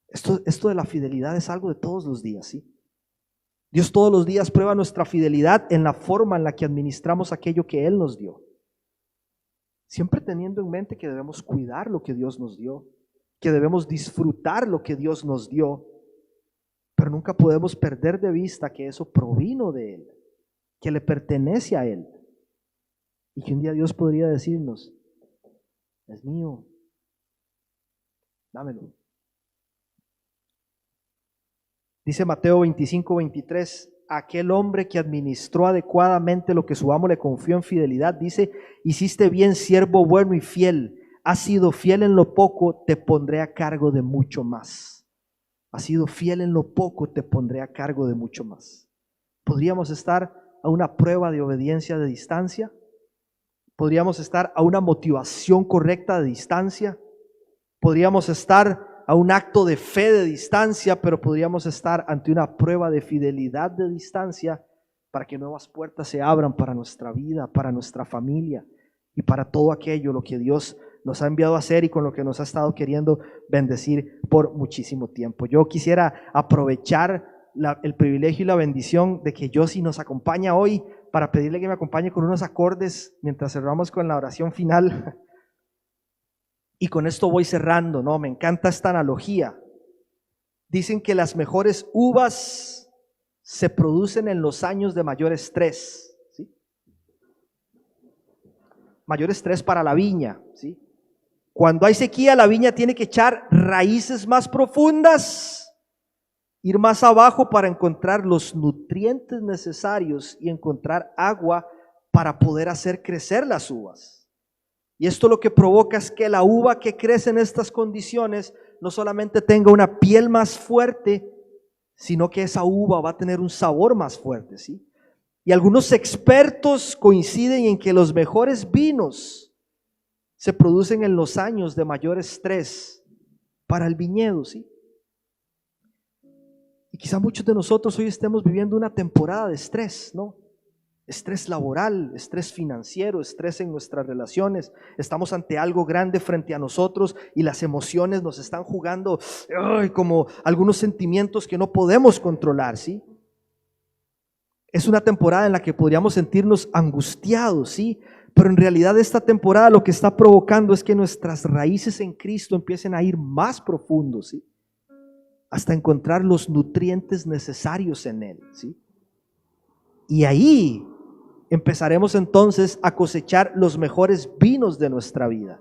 Esto de la fidelidad es algo de todos los días, ¿sí? Dios todos los días prueba nuestra fidelidad en la forma en la que administramos aquello que Él nos dio. Siempre teniendo en mente que debemos cuidar lo que Dios nos dio, que debemos disfrutar lo que Dios nos dio, pero nunca podemos perder de vista que eso provino de Él, que le pertenece a Él, y que un día Dios podría decirnos, es mío, dámelo. Dice Mateo 25:23, aquel hombre que administró adecuadamente lo que su amo le confió en fidelidad, dice, hiciste bien, siervo bueno y fiel, has sido fiel en lo poco, te pondré a cargo de mucho más. Has sido fiel en lo poco, te pondré a cargo de mucho más. ¿Podríamos estar a una prueba de obediencia de distancia? podríamos estar a una motivación correcta de distancia, podríamos estar a un acto de fe de distancia, pero podríamos estar ante una prueba de fidelidad de distancia para que nuevas puertas se abran para nuestra vida, para nuestra familia y para todo aquello lo que Dios nos ha enviado a hacer y con lo que nos ha estado queriendo bendecir por muchísimo tiempo. Yo quisiera aprovechar el privilegio y la bendición de que Josie nos acompaña hoy para pedirle que me acompañe con unos acordes mientras cerramos con la oración final. Y con esto voy cerrando, ¿no? Me encanta esta analogía. Dicen que las mejores uvas se producen en los años de mayor estrés, ¿sí? Mayor estrés para la viña, ¿sí? Cuando hay sequía, la viña tiene que echar raíces más profundas, ir más abajo para encontrar los nutrientes necesarios y encontrar agua para poder hacer crecer las uvas. Y esto lo que provoca es que la uva que crece en estas condiciones no solamente tenga una piel más fuerte, sino que esa uva va a tener un sabor más fuerte, ¿sí? Y algunos expertos coinciden en que los mejores vinos se producen en los años de mayor estrés para el viñedo, ¿sí? Y quizá muchos de nosotros hoy estemos viviendo una temporada de estrés, ¿no? Estrés laboral, estrés financiero, estrés en nuestras relaciones. Estamos ante algo grande frente a nosotros y las emociones nos están jugando como algunos sentimientos que no podemos controlar, ¿sí? Es una temporada en la que podríamos sentirnos angustiados, ¿sí? Pero en realidad esta temporada lo que está provocando es que nuestras raíces en Cristo empiecen a ir más profundos, ¿sí? Hasta encontrar los nutrientes necesarios en Él, ¿sí? Y ahí empezaremos entonces a cosechar los mejores vinos de nuestra vida.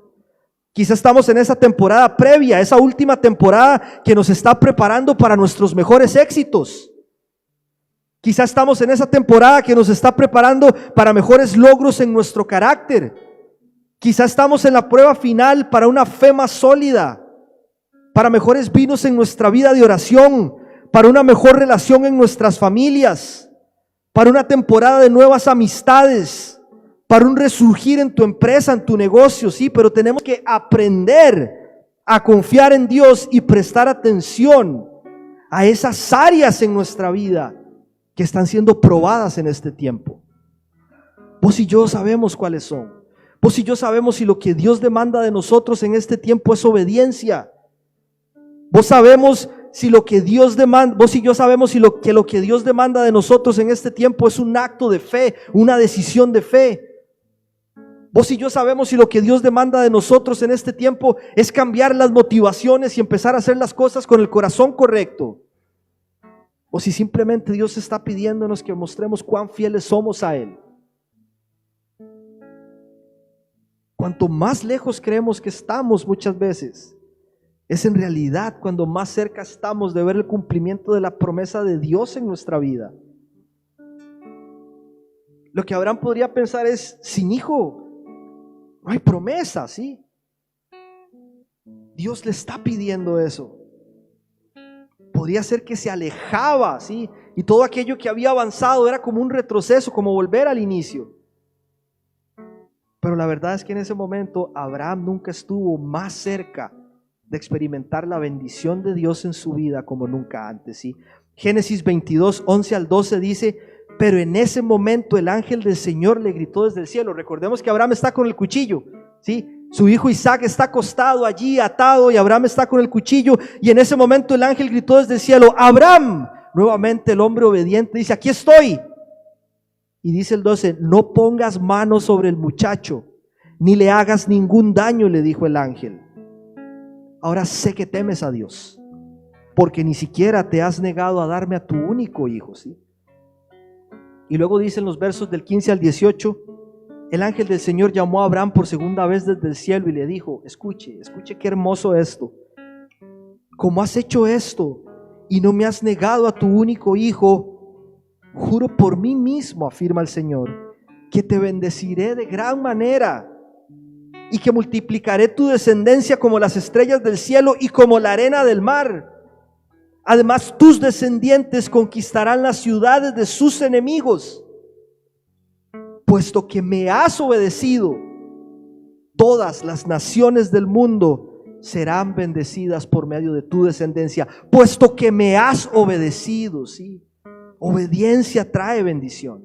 Quizá estamos en esa temporada previa, esa última temporada que nos está preparando para nuestros mejores éxitos. Quizá estamos en esa temporada que nos está preparando para mejores logros en nuestro carácter. Quizá estamos en la prueba final para una fe más sólida, para mejores vinos en nuestra vida de oración, para una mejor relación en nuestras familias, para una temporada de nuevas amistades, para un resurgir en tu empresa, en tu negocio, sí, pero tenemos que aprender a confiar en Dios y prestar atención a esas áreas en nuestra vida que están siendo probadas en este tiempo. Vos y yo sabemos cuáles son. Vos y yo sabemos si lo que Dios demanda de nosotros en este tiempo es obediencia. Vos sabemos si lo que Dios demanda, vos y yo sabemos si lo que Dios demanda de nosotros en este tiempo es un acto de fe, una decisión de fe. Vos y yo sabemos si lo que Dios demanda de nosotros en este tiempo es cambiar las motivaciones y empezar a hacer las cosas con el corazón correcto. O si simplemente Dios está pidiéndonos que mostremos cuán fieles somos a Él. Cuanto más lejos creemos que estamos muchas veces, es en realidad cuando más cerca estamos de ver el cumplimiento de la promesa de Dios en nuestra vida. Lo que Abraham podría pensar es, sin hijo no hay promesa, ¿sí? Dios le está pidiendo eso. Podría ser que se alejaba, ¿sí? Y todo aquello que había avanzado era como un retroceso, como volver al inicio. Pero la verdad es que en ese momento Abraham nunca estuvo más cerca de experimentar la bendición de Dios en su vida como nunca antes, ¿sí? Génesis 22, 11 al 12 dice: pero en ese momento el ángel del Señor le gritó desde el cielo. Recordemos que Abraham está con el cuchillo, ¿sí? Su hijo Isaac está acostado allí, atado, y Abraham está con el cuchillo, y en ese momento el ángel gritó desde el cielo: Abraham. Nuevamente el hombre obediente dice: aquí estoy. Y dice el 12: no pongas mano sobre el muchacho, ni le hagas ningún daño, le dijo el ángel. Ahora sé que temes a Dios, porque ni siquiera te has negado a darme a tu único hijo, ¿sí? Y luego dicen los versos del 15 al 18: el ángel del Señor llamó a Abraham por segunda vez desde el cielo y le dijo: escuche qué hermoso esto. Como has hecho esto y no me has negado a tu único hijo, juro por mí mismo, afirma el Señor, que te bendeciré de gran manera y que multiplicaré tu descendencia como las estrellas del cielo y como la arena del mar. Además, tus descendientes conquistarán las ciudades de sus enemigos. Puesto que me has obedecido todas las naciones del mundo serán bendecidas por medio de tu descendencia, puesto que me has obedecido. ¿Sí? Obediencia trae bendición.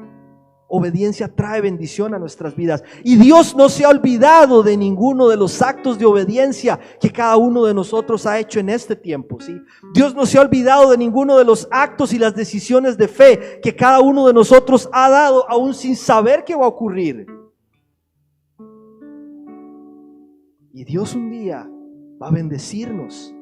Obediencia trae bendición a nuestras vidas. Y Dios no se ha olvidado de ninguno de los actos de obediencia que cada uno de nosotros ha hecho en este tiempo. ¿Sí? Dios no se ha olvidado de ninguno de los actos y las decisiones de fe que cada uno de nosotros ha dado, aún sin saber qué va a ocurrir. Y Dios un día va a bendecirnos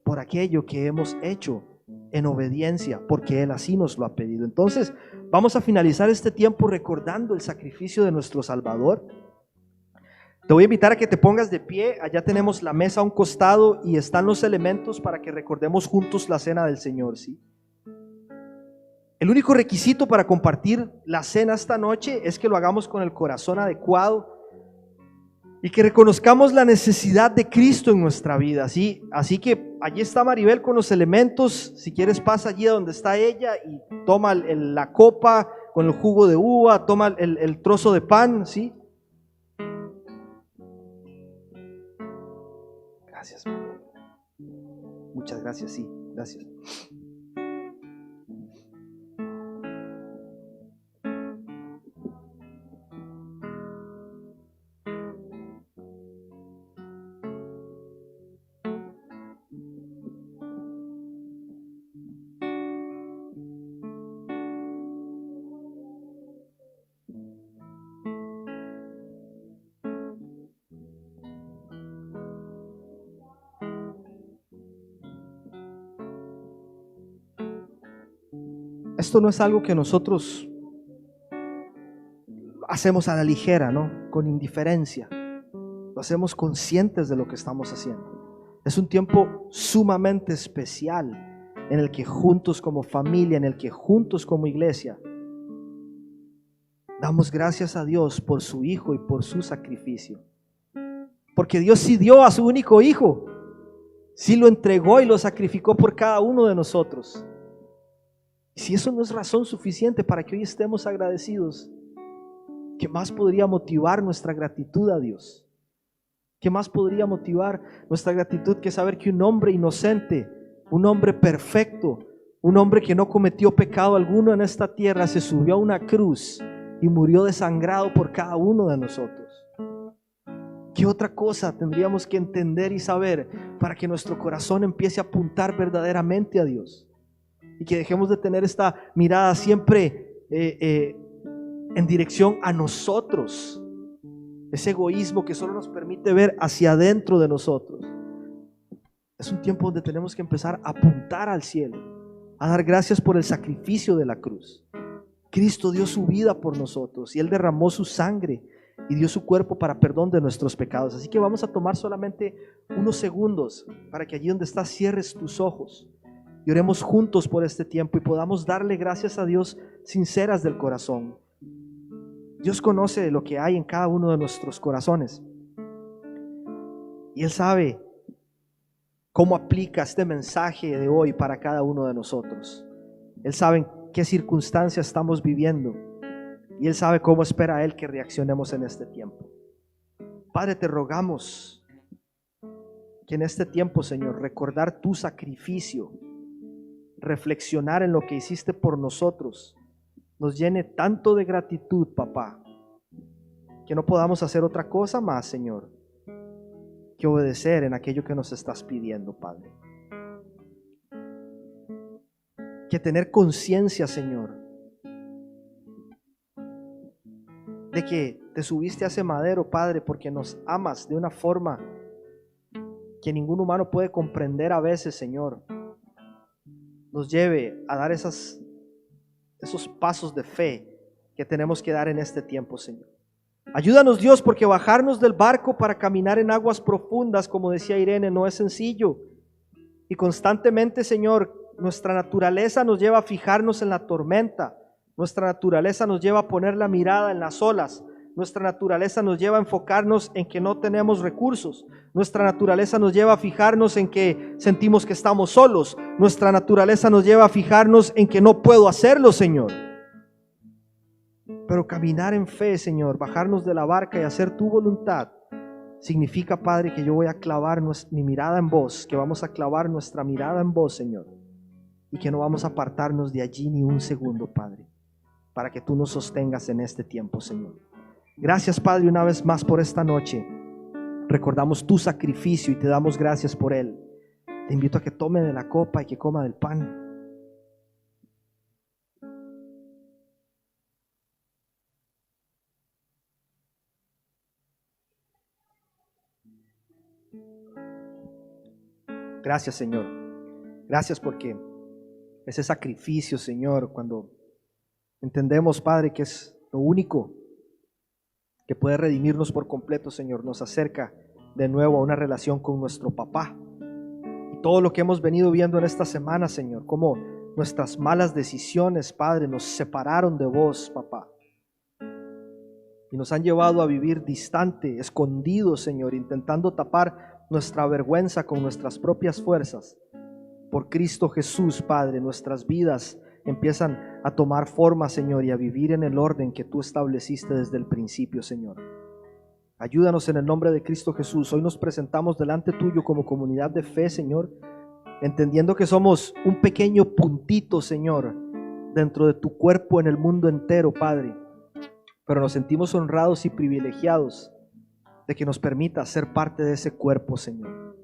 por aquello que hemos hecho en obediencia, porque Él así nos lo ha pedido. Entonces vamos a finalizar este tiempo recordando el sacrificio de nuestro Salvador. Te voy a invitar a que te pongas de pie. Allá tenemos la mesa a un costado y están los elementos para que recordemos juntos la cena del Señor. ¿Sí? El único requisito para compartir la cena esta noche es que lo hagamos con el corazón adecuado y que reconozcamos la necesidad de Cristo en nuestra vida. ¿Sí? Así que allí está Maribel con los elementos. Si quieres, pasa allí donde está ella y toma la copa con el jugo de uva, toma el trozo de pan. ¿Sí? Gracias. Muchas gracias. Sí, gracias. Esto no es algo que nosotros hacemos a la ligera, ¿no? Con indiferencia. Lo hacemos conscientes de lo que estamos haciendo. Es un tiempo sumamente especial en el que juntos como familia, en el que juntos como iglesia, damos gracias a Dios por su Hijo y por su sacrificio. Porque Dios sí dio a su único Hijo, sí lo entregó y lo sacrificó por cada uno de nosotros. Y si eso no es razón suficiente para que hoy estemos agradecidos, ¿qué más podría motivar nuestra gratitud a Dios? ¿Qué más podría motivar nuestra gratitud que saber que un hombre inocente, un hombre perfecto, un hombre que no cometió pecado alguno en esta tierra, se subió a una cruz y murió desangrado por cada uno de nosotros? ¿Qué otra cosa tendríamos que entender y saber para que nuestro corazón empiece a apuntar verdaderamente a Dios? Y que dejemos de tener esta mirada siempre en dirección a nosotros. Ese egoísmo que solo nos permite ver hacia adentro de nosotros. Es un tiempo donde tenemos que empezar a apuntar al cielo, a dar gracias por el sacrificio de la cruz. Cristo dio su vida por nosotros y Él derramó su sangre y dio su cuerpo para perdón de nuestros pecados. Así que vamos a tomar solamente unos segundos para que allí donde estás cierres tus ojos y oremos juntos por este tiempo y podamos darle gracias a Dios sinceras del corazón. Dios conoce lo que hay en cada uno de nuestros corazones y Él sabe cómo aplica este mensaje de hoy para cada uno de nosotros. Él sabe en qué circunstancias estamos viviendo y Él sabe cómo espera Él que reaccionemos en este tiempo. Padre, te rogamos que en este tiempo, Señor, recordar tu sacrificio, reflexionar en lo que hiciste por nosotros, nos llene tanto de gratitud, papá, que no podamos hacer otra cosa más, Señor, que obedecer en aquello que nos estás pidiendo, Padre. Que tener conciencia, Señor, de que te subiste a ese madero, Padre, porque nos amas de una forma que ningún humano puede comprender a veces, Señor, nos lleve a dar esos pasos de fe que tenemos que dar en este tiempo, Señor. Ayúdanos, Dios, porque bajarnos del barco para caminar en aguas profundas, como decía Irene, no es sencillo. Y constantemente, Señor, nuestra naturaleza nos lleva a fijarnos en la tormenta. Nuestra naturaleza nos lleva a poner la mirada en las olas. Nuestra naturaleza nos lleva a enfocarnos en que no tenemos recursos. Nuestra naturaleza nos lleva a fijarnos en que sentimos que estamos solos. Nuestra naturaleza nos lleva a fijarnos en que no puedo hacerlo, Señor. Pero caminar en fe, Señor, bajarnos de la barca y hacer tu voluntad, significa, Padre, que yo voy a clavar mi mirada en vos, que vamos a clavar nuestra mirada en vos, Señor, y que no vamos a apartarnos de allí ni un segundo, Padre, para que tú nos sostengas en este tiempo, Señor. Gracias, Padre, una vez más por esta noche. Recordamos tu sacrificio y te damos gracias por él. Te invito a que tome de la copa y que coma del pan. Gracias, Señor. Gracias porque ese sacrificio, Señor, cuando entendemos, Padre, que es lo único que puede redimirnos por completo, Señor, nos acerca de nuevo a una relación con nuestro papá. Y todo lo que hemos venido viendo en esta semana, Señor, cómo nuestras malas decisiones, Padre, nos separaron de vos, papá, y nos han llevado a vivir distante, escondidos, Señor, intentando tapar nuestra vergüenza con nuestras propias fuerzas. Por Cristo Jesús, Padre, nuestras vidas empiezan a tomar forma, Señor, y a vivir en el orden que tú estableciste desde el principio, Señor. Ayúdanos en el nombre de Cristo Jesús. Hoy nos presentamos delante tuyo como comunidad de fe, Señor, entendiendo que somos un pequeño puntito, Señor, dentro de tu cuerpo en el mundo entero, Padre. Pero nos sentimos honrados y privilegiados de que nos permita ser parte de ese cuerpo, Señor.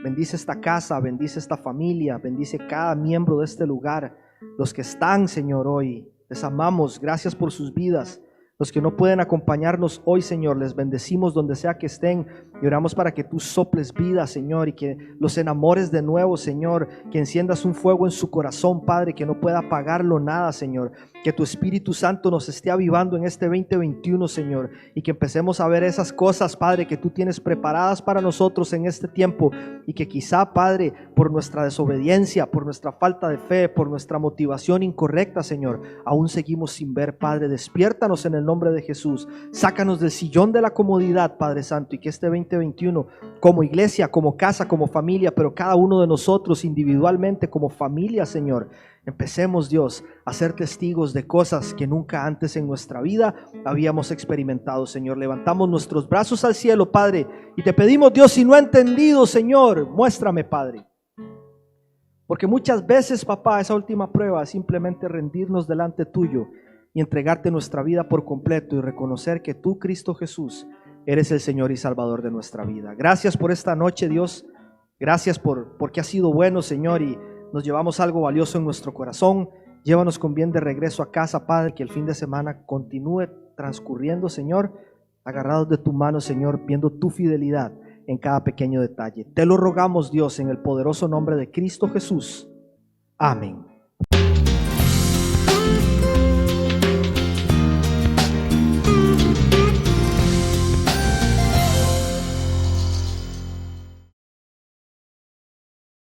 Bendice esta casa, bendice esta familia, bendice cada miembro de este lugar. Los que están, Señor, hoy, les amamos, gracias por sus vidas. Los que no pueden acompañarnos hoy, Señor, les bendecimos donde sea que estén y oramos para que tú soples vida, Señor, y que los enamores de nuevo, Señor, que enciendas un fuego en su corazón, Padre, que no pueda apagarlo nada, Señor. Que tu Espíritu Santo nos esté avivando en este 2021, Señor, y que empecemos a ver esas cosas, Padre, que tú tienes preparadas para nosotros en este tiempo y que quizá, Padre, por nuestra desobediencia, por nuestra falta de fe, por nuestra motivación incorrecta, Señor, aún seguimos sin ver, Padre. Despiértanos en el nombre de Jesús. Sácanos del sillón de la comodidad, Padre Santo, y que este 2021, como iglesia, como casa, como familia, pero cada uno de nosotros individualmente como familia, Señor, empecemos, Dios, a ser testigos de cosas que nunca antes en nuestra vida habíamos experimentado, Señor. Levantamos nuestros brazos al cielo, Padre, y te pedimos, Dios, si no he entendido, Señor, muéstrame, Padre. Porque muchas veces, papá, esa última prueba es simplemente rendirnos delante tuyo y entregarte nuestra vida por completo y reconocer que tú, Cristo Jesús, eres el Señor y Salvador de nuestra vida. Gracias por esta noche, Dios. Gracias porque has sido bueno, Señor, y nos llevamos algo valioso en nuestro corazón. Llévanos con bien de regreso a casa, Padre, que el fin de semana continúe transcurriendo, Señor, agarrados de tu mano, Señor, viendo tu fidelidad en cada pequeño detalle. Te lo rogamos, Dios, en el poderoso nombre de Cristo Jesús. Amén.